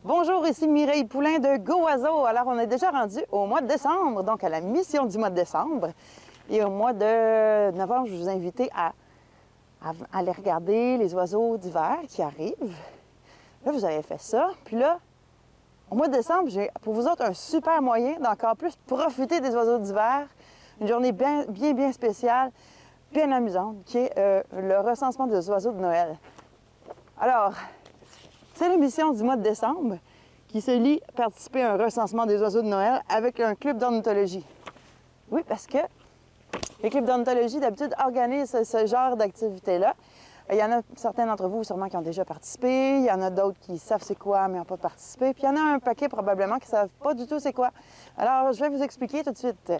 Bonjour, ici Mireille Poulain de Go Oiseau. Alors, on est déjà rendu au mois de décembre, donc à la mission du mois de décembre. Et au mois de novembre, je vous invite à aller regarder les oiseaux d'hiver qui arrivent. Là, vous avez fait ça. Puis là, au mois de décembre, j'ai pour vous autres un super moyen d'encore plus profiter des oiseaux d'hiver. Une journée bien spéciale, bien amusante, qui est le recensement des oiseaux de Noël. Alors, c'est l'émission du mois de décembre qui se lie participer à un recensement des oiseaux de Noël avec un club d'ornithologie. Oui, parce que les clubs d'ornithologie, d'habitude, organisent ce genre d'activité-là. Il y en a certains d'entre vous, sûrement, qui ont déjà participé. Il y en a d'autres qui savent c'est quoi, mais n'ont pas participé. Puis il y en a un paquet, probablement, qui ne savent pas du tout c'est quoi. Alors, je vais vous expliquer tout de suite.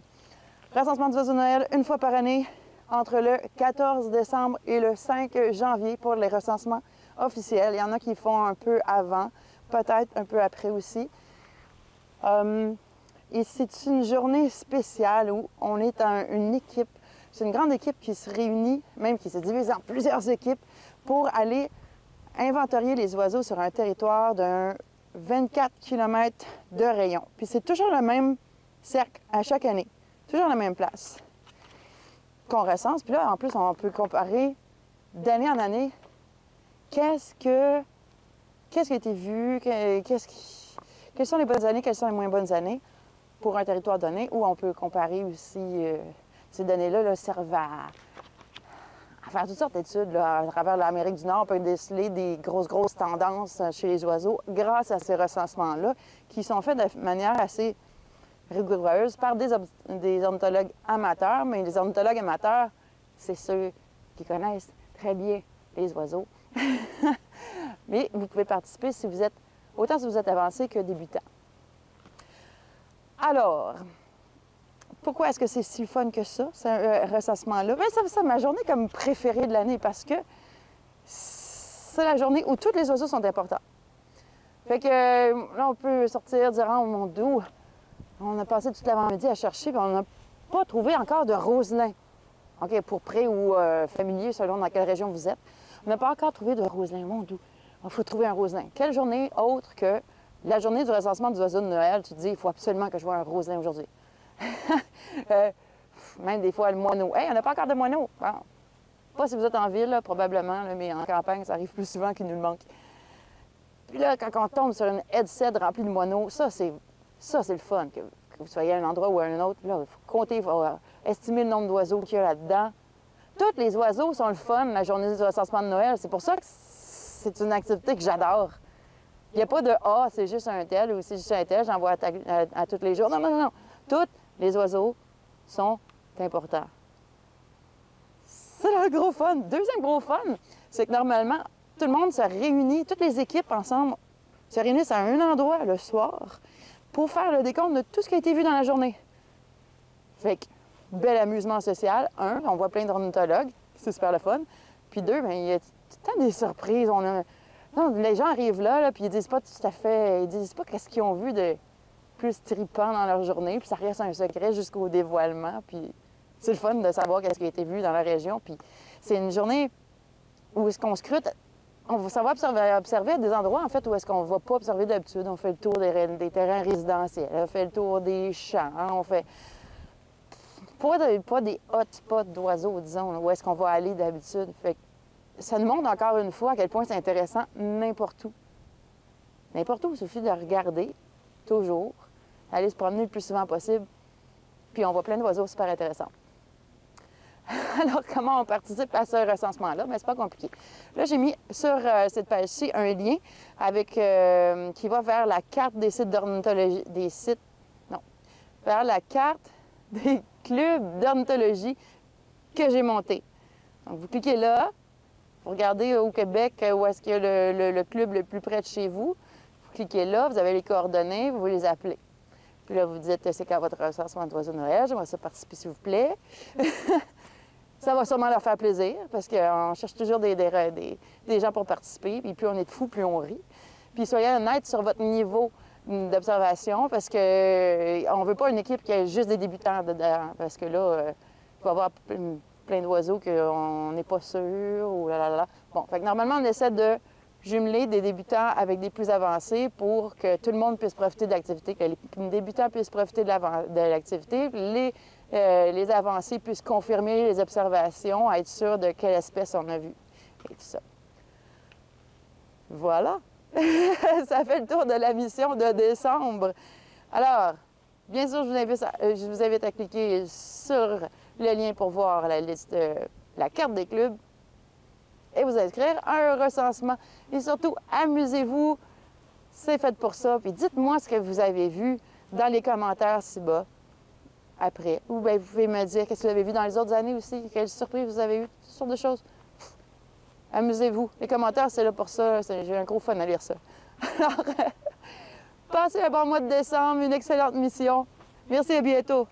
Recensement des oiseaux de Noël, une fois par année, entre le 14 décembre et le 5 janvier pour les recensements officiels. Il y en a qui font un peu avant, peut-être un peu après aussi. Et c'est une journée spéciale où on est une équipe. C'est une grande équipe qui se réunit, même qui se divise en plusieurs équipes, pour aller inventorier les oiseaux sur un territoire d'un 24 km de rayon. Puis c'est toujours le même cercle à chaque année, toujours la même place qu'on recense. Puis là, en plus, on peut comparer d'année en année qu'est-ce qui a été vu, quelles sont les bonnes années, quelles sont les moins bonnes années pour un territoire donné, ou on peut comparer aussi ces données-là servent à faire toutes sortes d'études. À travers l'Amérique du Nord, on peut déceler des grosses tendances chez les oiseaux grâce à ces recensements-là qui sont faits de manière assez rigoureuse par des ornithologues amateurs. Mais les ornithologues amateurs, c'est ceux qui connaissent très bien les oiseaux. Mais vous pouvez participer autant si vous êtes avancé que débutant. Alors, pourquoi est-ce que c'est si fun que ça, ce recensement-là? Bien, c'est ma journée comme préférée de l'année parce que c'est la journée où tous les oiseaux sont importants. Fait que là, on peut sortir, dire, oh mon Dieu, on a passé toute l'avant-midi à chercher, puis on n'a pas trouvé encore de roselin. OK, pour près ou familier, selon dans quelle région vous êtes. On n'a pas encore trouvé de roselin. Mon Dieu, il faut trouver un roselin. Quelle journée autre que la journée du recensement des oiseaux de Noël, tu te dis, il faut absolument que je vois un roselin aujourd'hui. Même des fois, le moineau. Hey, on n'a pas encore de moineau. Bon. Pas si vous êtes en ville, là, probablement, là, mais en campagne, ça arrive plus souvent qu'il nous le manque. Puis là, quand on tombe sur une headset remplie de moineaux, ça, c'est le fun. Que vous soyez à un endroit ou à un autre, là, il faut compter, il faut estimer le nombre d'oiseaux qu'il y a là-dedans. Tous les oiseaux sont le fun, la journée du recensement de Noël. C'est pour ça que c'est une activité que j'adore. Il n'y a pas de « Ah, c'est juste un tel » ou « C'est juste un tel, j'en vois à tous les jours ». Non, non, non, non. Tous les oiseaux sont importants. C'est le gros fun. Deuxième gros fun, c'est que normalement, tout le monde se réunit, toutes les équipes ensemble se réunissent à un endroit le soir pour faire le décompte de tout ce qui a été vu dans la journée. Fait que, bel amusement social. Un, on voit plein d'ornithologues, c'est super le fun. Puis deux, bien, il y a tout le temps des surprises. Non, les gens arrivent là, puis ils disent pas tout à fait, ils disent pas qu'est-ce qu'ils ont vu de plus trippant dans leur journée, puis ça reste un secret jusqu'au dévoilement. Puis c'est le fun de savoir qu'est-ce qui a été vu dans la région. Puis c'est une journée où est-ce qu'on scrute, ça va observer à des endroits, en fait, où est-ce qu'on ne va pas observer d'habitude. On fait le tour des terrains résidentiels, on fait le tour des champs, on fait pas des hotspots d'oiseaux, disons, où est-ce qu'on va aller d'habitude. Fait que ça nous montre encore une fois à quel point c'est intéressant n'importe où. N'importe où, il suffit de regarder, toujours, aller se promener le plus souvent possible, puis on voit plein d'oiseaux super intéressants. Alors, comment on participe à ce recensement-là? Bien, c'est pas compliqué. Là, j'ai mis sur cette page-ci un lien qui va vers la carte des sites d'ornithologie, vers la carte des clubs d'ornithologie que j'ai montés. Donc, vous cliquez là, vous regardez au Québec où est-ce qu'il y a le club le plus près de chez vous. Vous cliquez là, vous avez les coordonnées, vous les appelez. Puis là, vous dites, c'est quand votre recensement d'oiseaux de Noël, j'aimerais ça participer, s'il vous plaît. Ça va sûrement leur faire plaisir, parce qu'on cherche toujours des gens pour participer. Puis plus on est de fous, plus on rit. Puis soyez honnête sur votre niveau d'observation, parce qu'on ne veut pas une équipe qui a juste des débutants dedans, parce que là, il va y avoir plein d'oiseaux qu'on n'est pas sûr, ou là. Bon, fait que normalement, on essaie de jumeler des débutants avec des plus avancés pour que tout le monde puisse profiter de l'activité, que les débutants puissent profiter de l'activité, les avancés puissent confirmer les observations, être sûr de quelle espèce on a vu et tout ça. Voilà! Ça fait le tour de la mission de décembre. Alors, bien sûr, je vous invite à cliquer sur le lien pour voir la liste, la carte des clubs et vous inscrire à un recensement. Et surtout, amusez-vous, c'est fait pour ça. Puis dites-moi ce que vous avez vu dans les commentaires ci-bas après. Ou bien vous pouvez me dire qu'est-ce que vous avez vu dans les autres années aussi, quelles surprises vous avez eues, toutes sortes de choses. Amusez-vous. Les commentaires, c'est là pour ça. J'ai un gros fun à lire ça. Alors, passez un bon mois de décembre, une excellente mission. Merci, à bientôt.